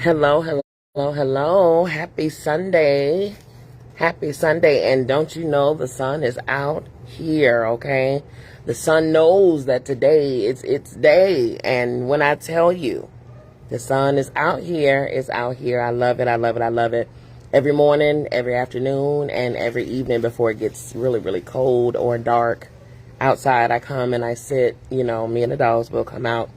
Hello, hello, hello. Happy Sunday. Happy Sunday. And don't you know the sun is out here, okay? The sun knows that today it's its day. And when I tell you the sun is out here, it's out here. I love it. I love it. I love it. Every morning, every afternoon, and every evening before it gets really, really cold or dark outside, I come and I sit, me and the dogs will come out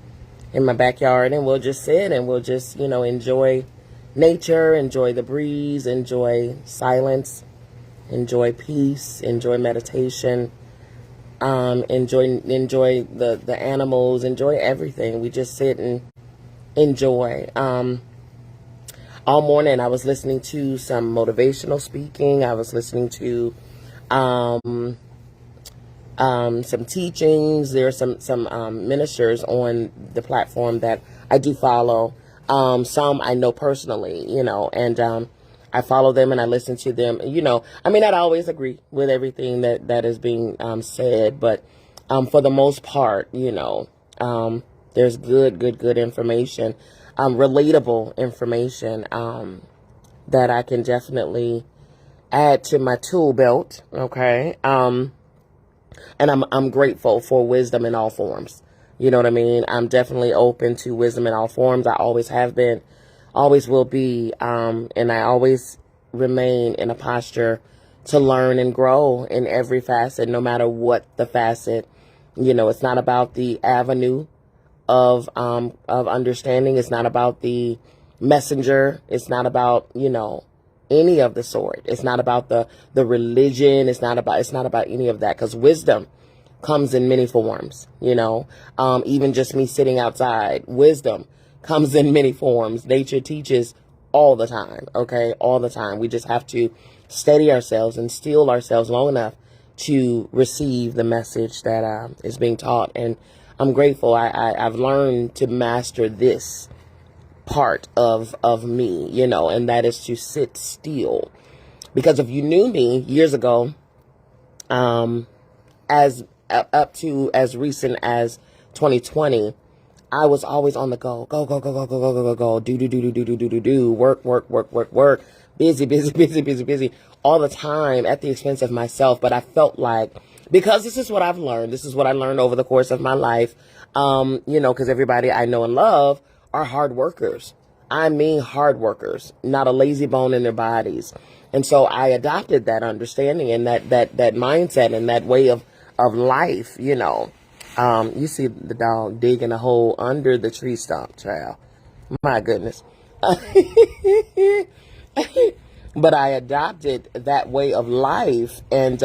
in my backyard and we'll just sit and we'll just, enjoy nature, enjoy the breeze, enjoy silence, enjoy peace, enjoy meditation, enjoy the animals, enjoy everything. We just sit and enjoy. All morning I was listening to some motivational speaking. I was listening to some teachings. There are some ministers on the platform that I do follow. Some I know personally, and I follow them and I listen to them. I may not always agree with everything that is being said, but for the most part, there's good information, relatable information that I can definitely add to my tool belt. Okay. And I'm grateful for wisdom in all forms. You know what I mean? I'm definitely open to wisdom in all forms. I always have been, always will be, and I always remain in a posture to learn and grow in every facet, no matter what the facet. It's not about the avenue of understanding. It's not about the messenger. It's not about, any of the sort. It's not about the religion. It's not about any of that, because wisdom comes in many forms, even just me sitting outside, wisdom comes in many forms. Nature teaches all the time. Okay. All the time. We just have to steady ourselves and still ourselves long enough to receive the message that is being taught. And I'm grateful. I've learned to master this part of me, and that is to sit still. Because if you knew me years ago, as up to as recent as 2020, I was always on the go, go, go, go, go, go, go, go, go, go, do, work, busy, all the time at the expense of myself. But I felt like, because this is what I've learned, this is what I learned over the course of my life, because everybody I know and love are hard workers. I mean hard workers, not a lazy bone in their bodies. And so I adopted that understanding and that mindset and that way of life, You see the dog digging a hole under the tree stump, child. My goodness. But I adopted that way of life, and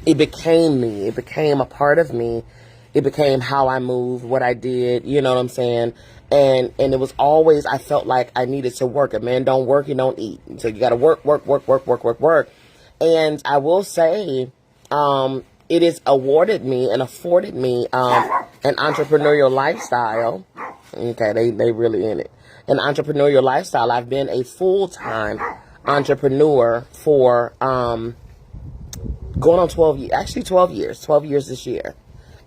it became me. It became a part of me. It became how I moved, what I did, you know what I'm saying? And it was always, I felt like I needed to work. A man don't work, you don't eat. So you got to work. And I will say, it has awarded me and afforded me an entrepreneurial lifestyle. Okay, they really in it. An entrepreneurial lifestyle. I've been a full-time entrepreneur for going on 12 years this year.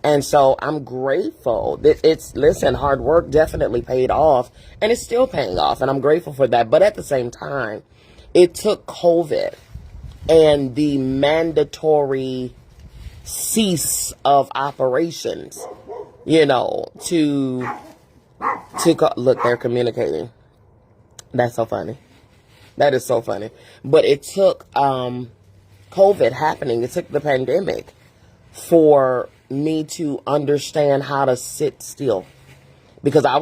And so I'm grateful that listen, hard work definitely paid off, and it's still paying off, and I'm grateful for that. But at the same time, it took COVID and the mandatory cease of operations, to look, they're communicating. That's so funny. That is so funny. But it took COVID happening. It took the pandemic for me to understand how to sit still, because I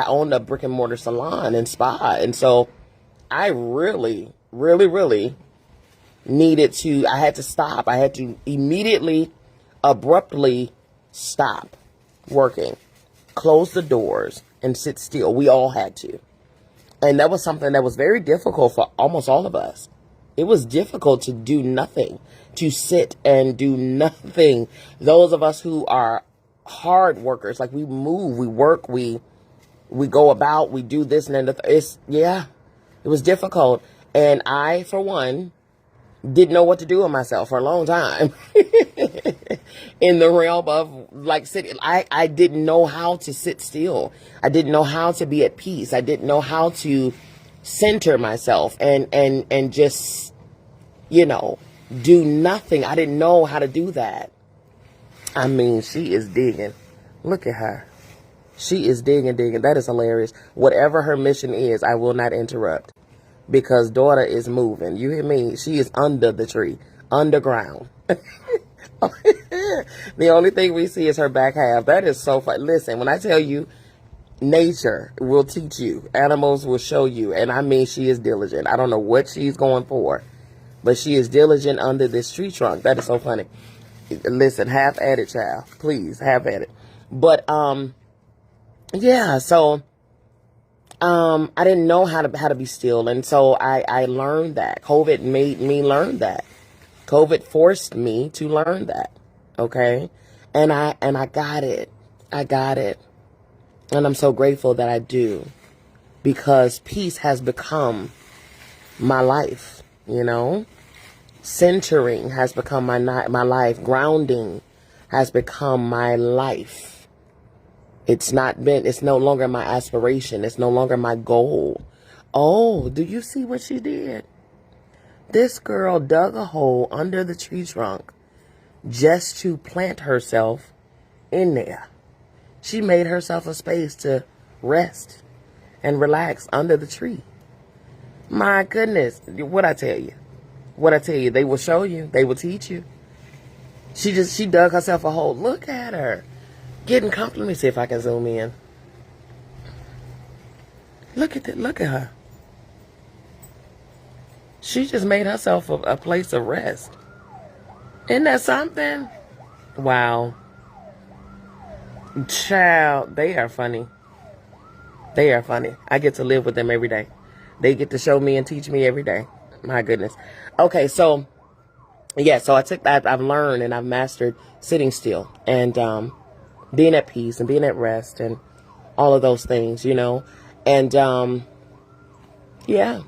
owned a brick and mortar salon and spa. And so I really, really, really I had to stop. I had to immediately, abruptly stop working, close the doors, and sit still. We all had to. And that was something that was very difficult for almost all of us. It was difficult to do nothing, to sit and do nothing. Those of us who are hard workers, like we move, we work, we go about, we do this and then it was difficult. And I, for one, didn't know what to do with myself for a long time. in the realm of like sitting. I didn't know how to sit still. I didn't know how to be at peace. I didn't know how to center myself and just, do nothing. I didn't know how to do that. I mean, she is digging. Look at her. She is digging. That is hilarious. Whatever her mission is, I will not interrupt because daughter is moving. You hear me? She is under the tree, underground. The only thing we see is her back half. That is so fun. Listen, when I tell you, nature will teach you. Animals will show you. And I mean, she is diligent. I don't know what she's going for, but she is diligent under this tree trunk. That is so funny. Listen, have at it, child. Please, have at it. But, yeah, so, I didn't know how to be still. And so I learned that. COVID made me learn that. COVID forced me to learn that. Okay. And I got it. I got it. And I'm so grateful that I do, because peace has become my life, Centering has become my life. Grounding has become my life. It's no longer my aspiration. It's no longer my goal. Oh, do you see what she did? This girl dug a hole under the tree trunk just to plant herself in there. She made herself a space to rest and relax under the tree. My goodness, what I tell you? They will show you. They will teach you. She dug herself a hole. Look at her. Getting comfortable. Let me see if I can zoom in. Look at her. She just made herself a place of rest. Isn't that something? Wow. Child, they are funny. They are funny. I get to live with them every day. They get to show me and teach me every day. My goodness. Okay, so yeah, so I took that. I've learned and I've mastered sitting still and being at peace and being at rest and all of those things, and yeah,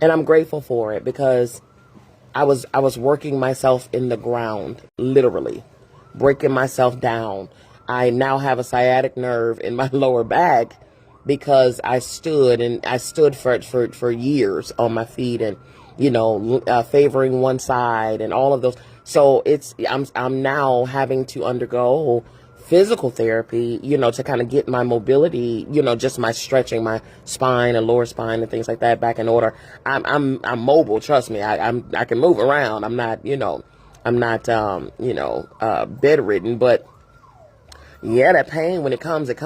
and I'm grateful for it because I was working myself in the ground, literally breaking myself down. I now have a sciatic nerve in my lower back because I stood for years on my feet and, favoring one side and all of those. So I'm now having to undergo physical therapy, to kind of get my mobility, just my stretching, my spine and lower spine and things like that back in order. I'm mobile. Trust me. I can move around. I'm not, bedridden, but yeah, that pain, when it comes, and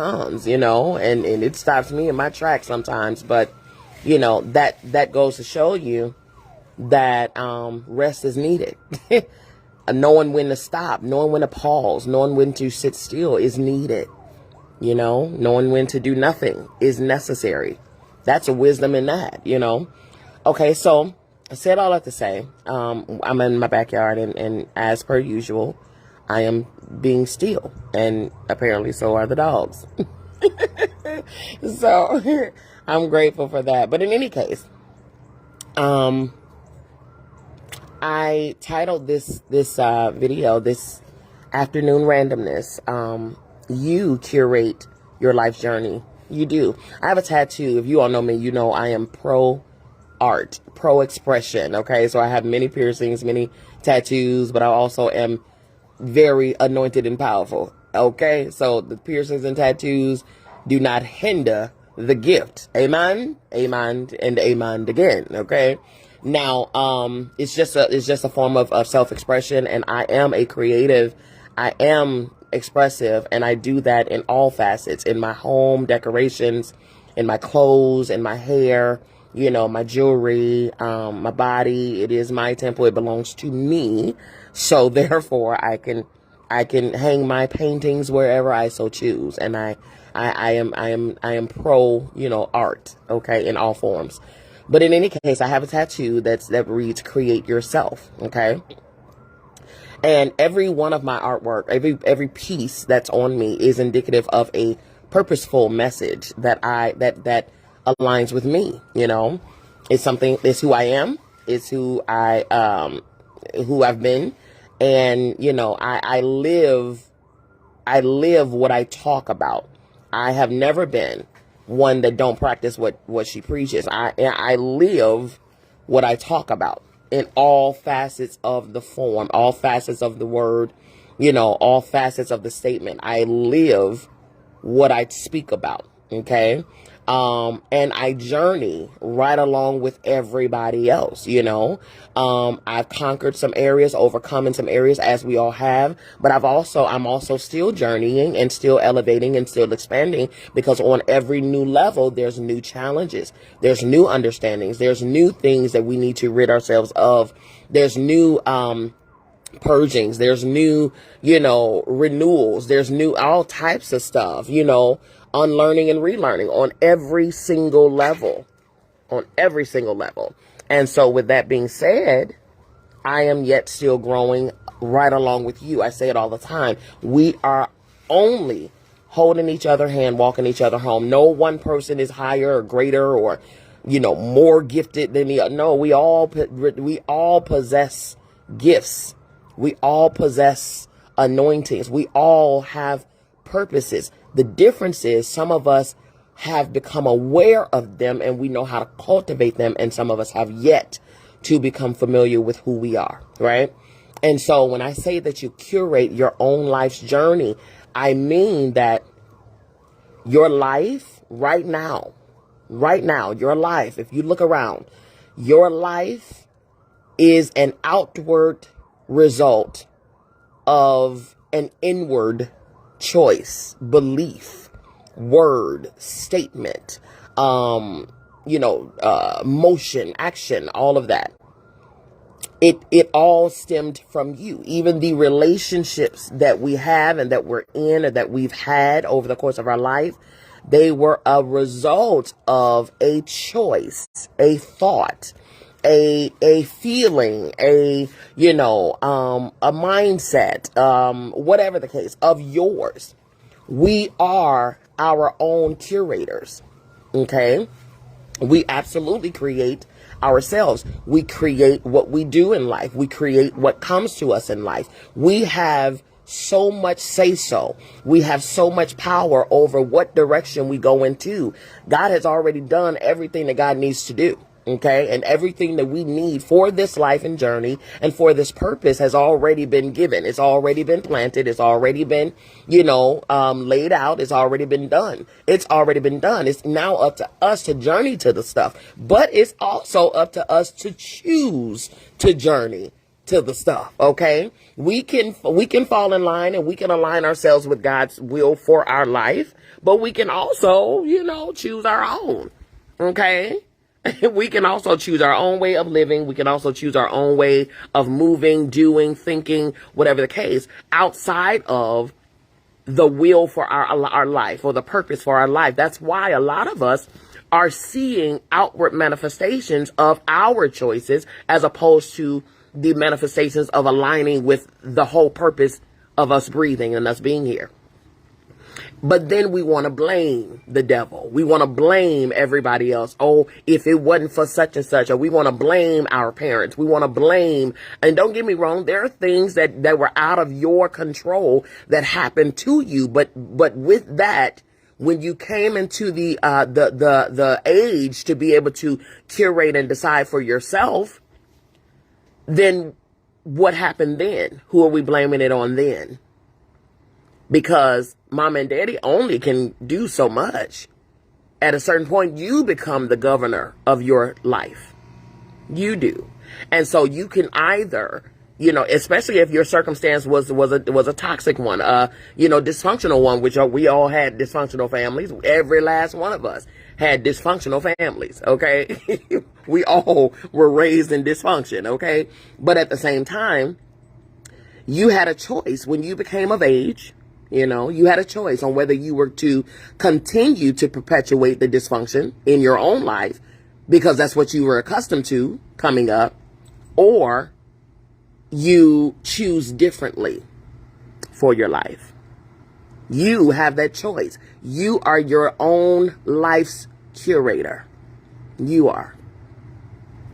it stops me in my tracks sometimes. But, that goes to show you that rest is needed. Knowing when to stop, knowing when to pause, knowing when to sit still is needed. Knowing when to do nothing is necessary. That's a wisdom in that, Okay, so I said all that to say, I'm in my backyard and as per usual, I am being still, and apparently so are the dogs. So I'm grateful for that. But in any case, I titled this video, this afternoon randomness. You curate your life journey. You do. I have a tattoo. If you all know me, you know I am pro art, pro expression. Okay, so I have many piercings, many tattoos, but I also am very anointed and powerful. Okay, so the piercings and tattoos do not hinder the gift. Amen, amen, and amen again. Okay, now it's just a form of self-expression, and I am a creative. I am expressive, and I do that in all facets, in my home decorations, in my clothes, in my hair, my jewelry, my body. It is my temple. It belongs to me. So therefore I can hang my paintings wherever I so choose. And I am pro, art, okay, in all forms. But in any case, I have a tattoo that reads "Create Yourself," okay? And every one of my artwork, every piece that's on me is indicative of a purposeful message that aligns with me. It's who I am, it's who I've been, And, you know, I live what I talk about. I have never been one that don't practice what she preaches. I live what I talk about in all facets of the form, all facets of the word, you know, all facets of the statement. I live what I speak about. Okay. And I journey right along with everybody else, you know. I've conquered some areas, overcome in some areas, as we all have, but I'm also still journeying and still elevating and still expanding, because on every new level, there's new challenges, there's new understandings, there's new things that we need to rid ourselves of. There's new, purgings, there's new, you know, renewals, there's new, all types of stuff, you know, unlearning and relearning on every single level, on every single level. And so with that being said, I am yet still growing right along with you. I say it all the time. We are only holding each other hand, walking each other home. No one person is higher or greater or, you know, more gifted than the other. No, we all possess gifts. We all possess anointings. We all have purposes. The difference is some of us have become aware of them and we know how to cultivate them, and some of us have yet to become familiar with who we are, right? And so when I say that you curate your own life's journey, I mean that your life right now, your life, if you look around, your life is an outward result of an inward choice, belief, word, statement, motion, action, all of that. It all stemmed from you. Even the relationships that we have and that we're in or that we've had over the course of our life, they were a result of a choice, a thought, a feeling, a mindset, whatever the case of yours. We are our own curators. Okay. We absolutely create ourselves. We create what we do in life. We create what comes to us in life. We have so much say so. We have so much power over what direction we go into. God has already done everything that God needs to do. Okay. And everything that we need for this life and journey and for this purpose has already been given. It's already been planted. It's already been, laid out. It's already been done. It's already been done. It's now up to us to journey to the stuff, but it's also up to us to choose to journey to the stuff. Okay. We can fall in line and we can align ourselves with God's will for our life, but we can also, choose our own. Okay. We can also choose our own way of living. We can also choose our own way of moving, doing, thinking, whatever the case, outside of the will for our life or the purpose for our life. That's why a lot of us are seeing outward manifestations of our choices as opposed to the manifestations of aligning with the whole purpose of us breathing and us being here. But then we want to blame the devil. We want to blame everybody else. Oh, if it wasn't for such and such, or we want to blame our parents. We want to blame. And don't get me wrong. There are things that were out of your control that happened to you. But with that, when you came into the age to be able to curate and decide for yourself, then what happened then? Who are we blaming it on then? Because mom and daddy only can do so much. At a certain point, you become the governor of your life. You do. And so you can either, especially if your circumstance was a toxic one, dysfunctional one, which we all had dysfunctional families. Every last one of us had dysfunctional families. Okay. We all were raised in dysfunction. Okay. But at the same time, you had a choice when you became of age. You had a choice on whether you were to continue to perpetuate the dysfunction in your own life because that's what you were accustomed to coming up, or you choose differently for your life. You have that choice. You are your own life's curator. You are.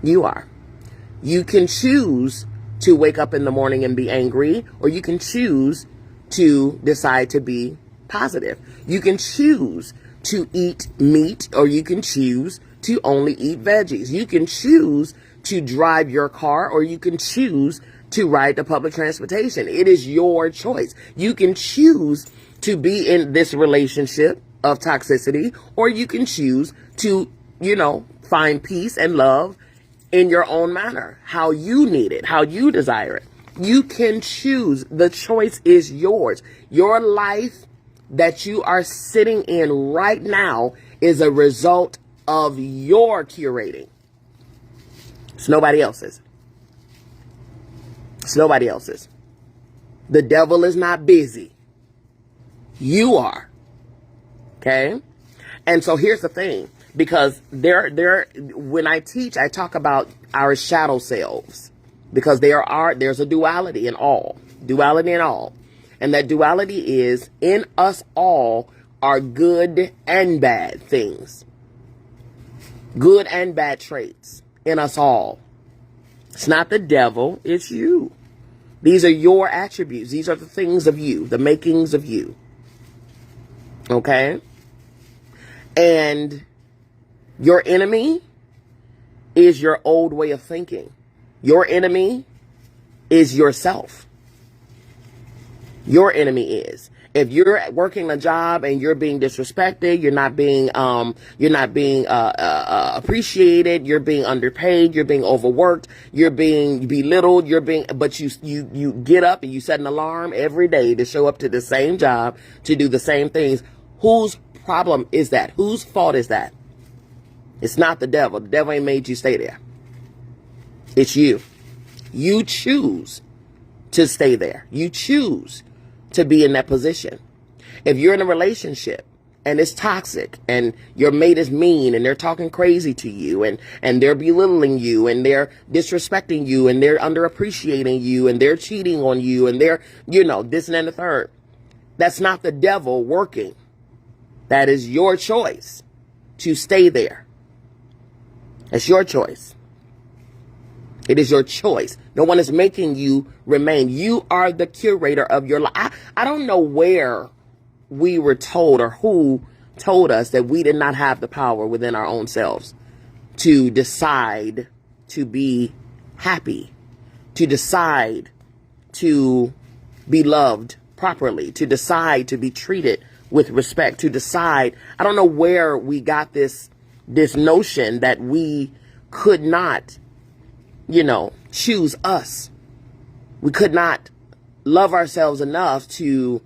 You can choose to wake up in the morning and be angry, or you can choose to decide to be positive. You can choose to eat meat, or you can choose to only eat veggies. You can choose to drive your car, or you can choose to ride the public transportation. It is your choice. You can choose to be in this relationship of toxicity, or you can choose to, find peace and love in your own manner, how you need it, how you desire it. You can choose. The choice is yours. Your life that you are sitting in right now is a result of your curating. It's nobody else's. It's nobody else's. The devil is not busy. You are. Okay? And so here's the thing, because when I teach, I talk about our shadow selves, because there's a duality in all. Duality in all. And that duality is, in us all are good and bad things. Good and bad traits in us all. It's not the devil, it's you. These are your attributes. These are the things of you, the makings of you. Okay? And your enemy is your old way of thinking. Your enemy is yourself. Your enemy is. If you're working a job and you're being disrespected, you're not being appreciated, you're being underpaid, you're being overworked, you're being belittled, but you get up and you set an alarm every day to show up to the same job, to do the same things. Whose problem is that? Whose fault is that? It's not the devil. The devil ain't made you stay there. It's you. You choose to stay there. You choose to be in that position. If you're in a relationship and it's toxic and your mate is mean and they're talking crazy to you and they're belittling you and they're disrespecting you and they're underappreciating you and they're cheating on you and they're, this and then the third, that's not the devil working. That is your choice to stay there. It's your choice. It is your choice. No one is making you remain. You are the curator of your life. I don't know where we were told or who told us that we did not have the power within our own selves to decide to be happy, to decide to be loved properly, to decide to be treated with respect, to decide. I don't know where we got this notion that we could not choose us. We could not love ourselves enough to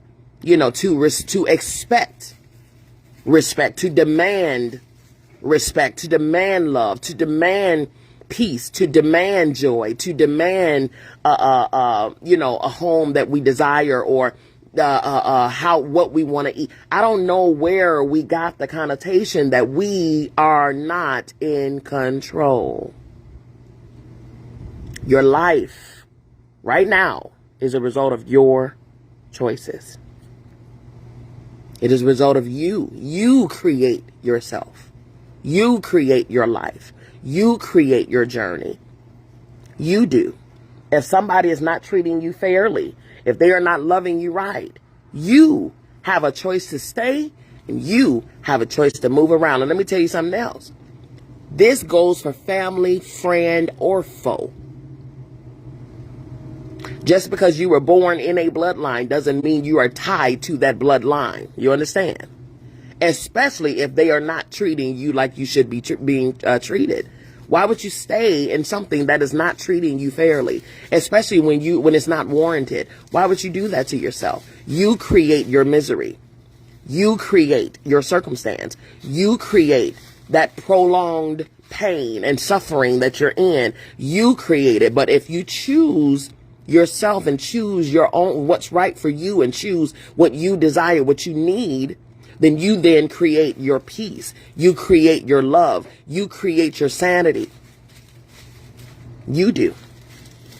expect respect, to demand respect, to demand love, to demand peace, to demand joy, to demand a home that we desire, or what we want to eat. I don't know where we got the connotation that we are not in control. Your life right now is a result of your choices. It is a result of you. You create yourself. You create your life. You create your journey. You do. If somebody is not treating you fairly, if they are not loving you right, you have a choice to stay and you have a choice to move around. And let me tell you something else. This goes for family, friend, or foe. Just because you were born in a bloodline doesn't mean you are tied to that bloodline. You understand? Especially if they are not treating you like you should be being treated. Why would you stay in something that is not treating you fairly? Especially when it's not warranted. Why would you do that to yourself? You create your misery. You create your circumstance. You create that prolonged pain and suffering that you're in. You create it. But if you choose yourself and choose your own, what's right for you, and choose what you desire, what you need, then you then create your peace. You create your love. You create your sanity. You do.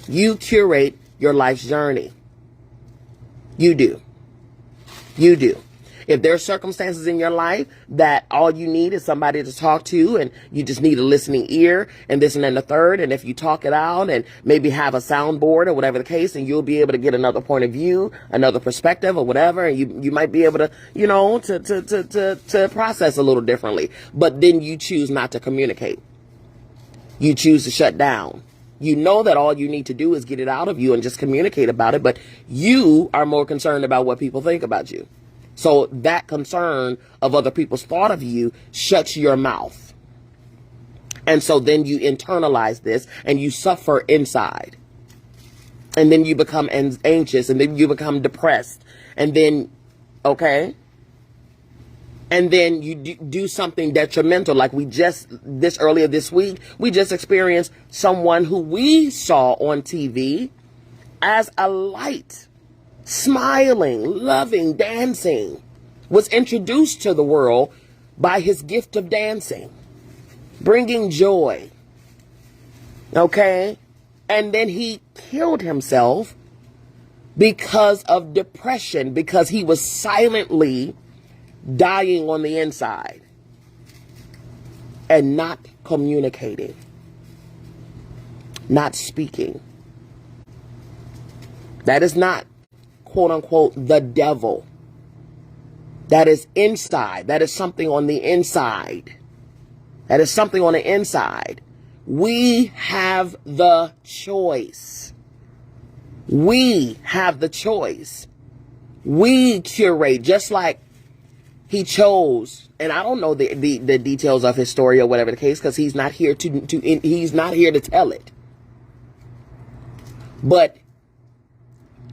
You curate your life's journey. You do. You do. If there are circumstances in your life that all you need is somebody to talk to and you just need a listening ear and this and then the third, and if you talk it out and maybe have a soundboard or whatever the case, and you'll be able to get another point of view, another perspective or whatever, and you might be able to, to process a little differently. But then you choose not to communicate. You choose to shut down. You know that all you need to do is get it out of you and just communicate about it, but you are more concerned about what people think about you. So that concern of other people's thought of you shuts your mouth. And so then you internalize this and you suffer inside. And then you become anxious, and then you become depressed. And then, okay? And then you do something detrimental. Like earlier this week, we just experienced someone who we saw on TV as a light, smiling, loving, dancing, was introduced to the world by his gift of dancing, bringing joy. Okay? And then he killed himself because of depression, because he was silently dying on the inside and not communicating, not speaking. That is not, quote unquote, the devil. That is inside. That is something on the inside. That is something on the inside. We have the choice. We have the choice. We curate, just like he chose, and I don't know the details of his story or whatever the case, because he's not here he's not here to tell it. But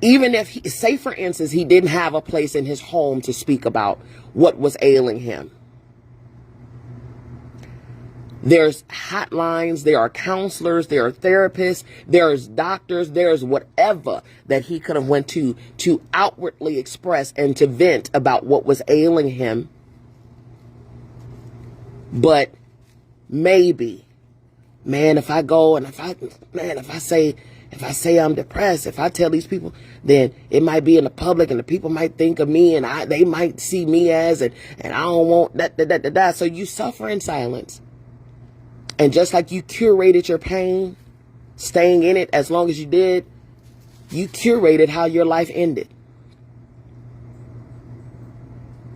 even if say for instance, he didn't have a place in his home to speak about what was ailing him. There's hotlines, there are counselors, there are therapists, there's doctors, there's whatever that he could have went to outwardly express and to vent about what was ailing him. But maybe, man, if I go and if I say I'm depressed, if I tell these people, then it might be in the public and the people might think of me and they might see me as, and I don't want that. So you suffer in silence. And just like you curated your pain, staying in it as long as you did, you curated how your life ended.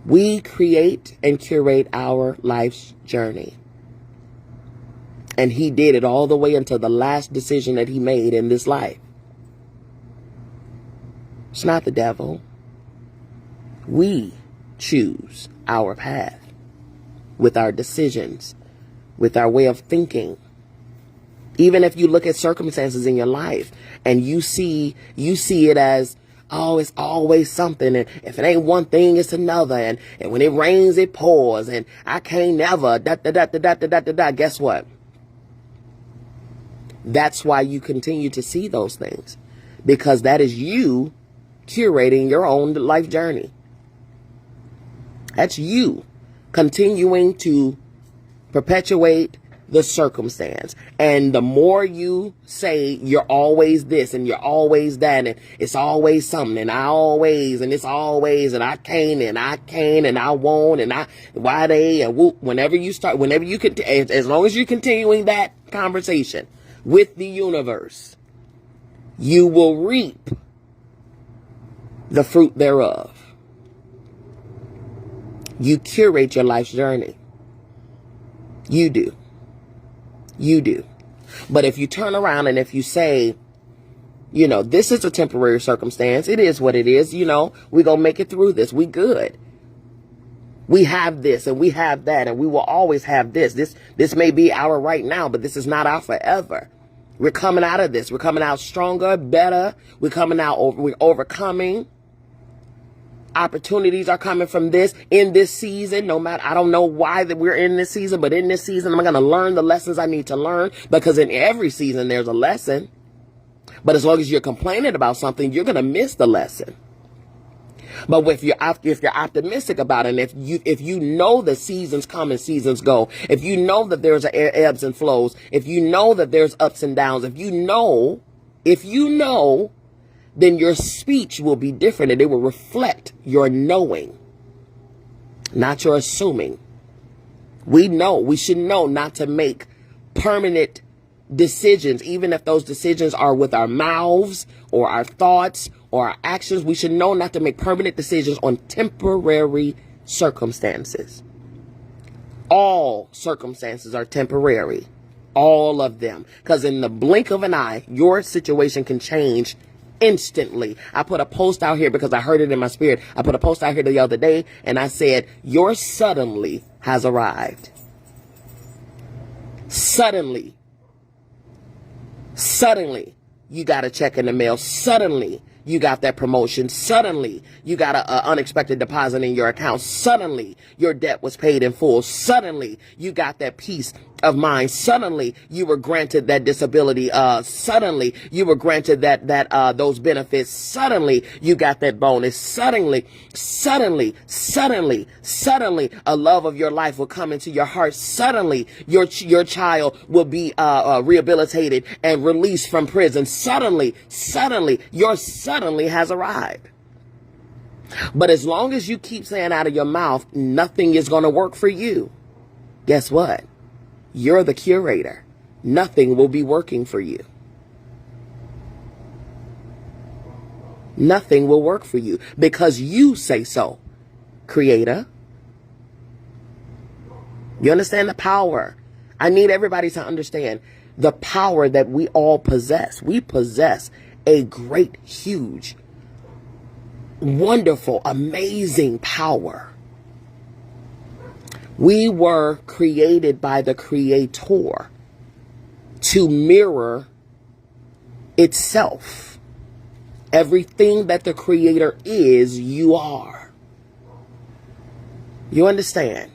We create and curate our life's journey. And he did it all the way until the last decision that he made in this life. It's not the devil. We choose our path with our decisions, with our way of thinking. Even if you look at circumstances in your life and you see it as, oh, it's always something, and if it ain't one thing, it's another, and when it rains, it pours, and I can't never, guess what? That's why you continue to see those things, because that is you curating your own life journey. That's you continuing to perpetuate the circumstance. And the more you say you're always this and you're always that and it's always something and I always and it's always and I can't and I won't and why they and whoop, whenever you could, as long as you're continuing that conversation with the universe, you will reap the fruit thereof. You curate your life's journey. You do. You do. But if you turn around and if you say, this is a temporary circumstance, it is what it is, we're going to make it through this. We good. We have this and we have that and we will always have this. This may be our right now, but this is not our forever. We're coming out of this. We're coming out stronger, better. We're coming out, we're overcoming. Opportunities are coming from this in this season. No matter, I don't know why that we're in this season, but in this season, I'm going to learn the lessons I need to learn, because in every season there's a lesson. But as long as you're complaining about something, you're going to miss the lesson. But if you're optimistic about it, and if you know that seasons come and seasons go, if you know that there's ebbs and flows, if you know that there's ups and downs, if you know, then your speech will be different and it will reflect your knowing. not your assuming. We should know not to make permanent decisions, even if those decisions are with our mouths or our thoughts or our actions. We should know not to make permanent decisions on temporary circumstances. All circumstances are temporary. All of them. Because in the blink of an eye, your situation can change instantly. I put a post out here because I heard it in my spirit. I put a post out here the other day and I said, your suddenly has arrived. Suddenly you got a check in the mail. Suddenly you got that promotion. Suddenly you got an unexpected deposit in your account. Suddenly your debt was paid in full. Suddenly you got that peace of mind. Suddenly you were granted that disability. Suddenly you were granted those benefits. Suddenly you got that bonus. Suddenly a love of your life will come into your heart. Suddenly your child will be rehabilitated and released from prison. Suddenly your suddenly has arrived. But as long as you keep saying out of your mouth, nothing is going to work for you, guess what? You're the curator. Nothing will be working for you. Nothing will work for you because you say so, creator. You understand the power? I need everybody to understand the power that we all possess. We possess a great, huge, wonderful, amazing power. We were created by the Creator to mirror itself. Everything that the Creator is, you are. You understand?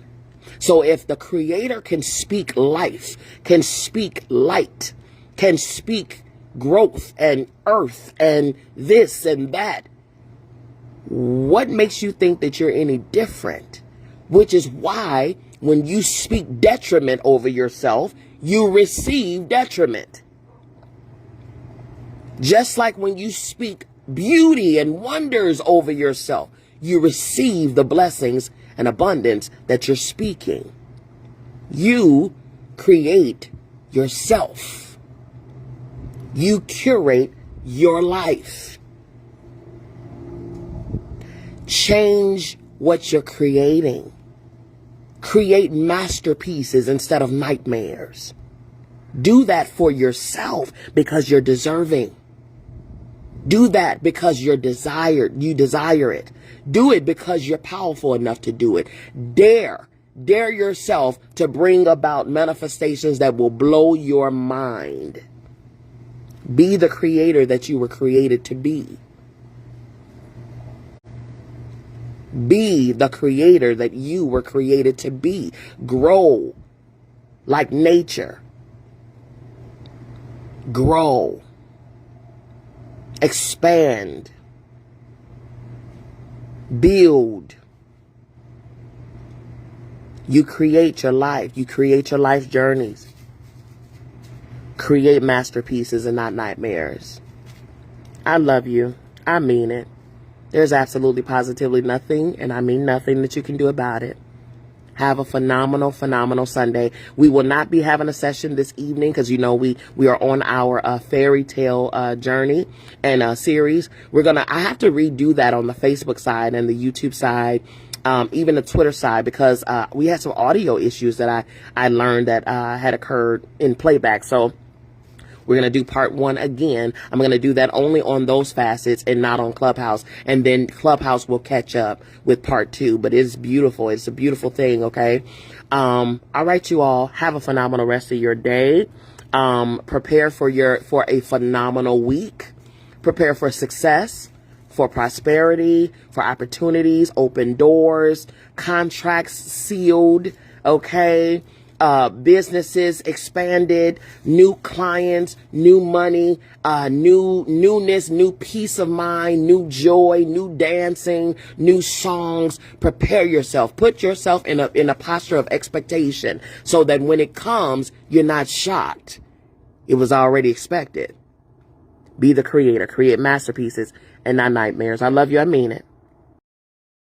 So if the Creator can speak life, can speak light, can speak growth and earth and this and that, what makes you think that you're any different? Which is why when you speak detriment over yourself, you receive detriment. Just like when you speak beauty and wonders over yourself, you receive the blessings and abundance that you're speaking. You create yourself. You curate your life. Change what you're creating. Create masterpieces instead of nightmares. Do that for yourself because you're deserving. Do that because you desire it. Do it because you're powerful enough to do it. Dare yourself to bring about manifestations that will blow your mind. Be the creator that you were created to be. Be the creator that you were created to be. Grow like nature. Grow. Expand. Build. You create your life. You create your life journeys. Create masterpieces and not nightmares. I love you. I mean it. There's absolutely positively nothing, and I mean nothing, that you can do about it. Have a phenomenal, phenomenal Sunday. We will not be having a session this evening because, you know, we are on our fairy tale journey and series. I have to redo that on the Facebook side and the YouTube side, even the Twitter side, because we had some audio issues that I learned that had occurred in playback. So we're going to do part 1 again. I'm going to do that only on those facets and not on Clubhouse. And then Clubhouse will catch up with part 2. But it's beautiful. It's a beautiful thing, okay? All right, you all. Have a phenomenal rest of your day. Prepare for a phenomenal week. Prepare for success, for prosperity, for opportunities, open doors, contracts sealed, okay? Businesses expanded, new clients, new money, new newness, new peace of mind, new joy, new dancing, new songs. Prepare yourself. Put yourself in a posture of expectation so that when it comes, you're not shocked. It was already expected. Be the creator. Create masterpieces and not nightmares. I love you. I mean it.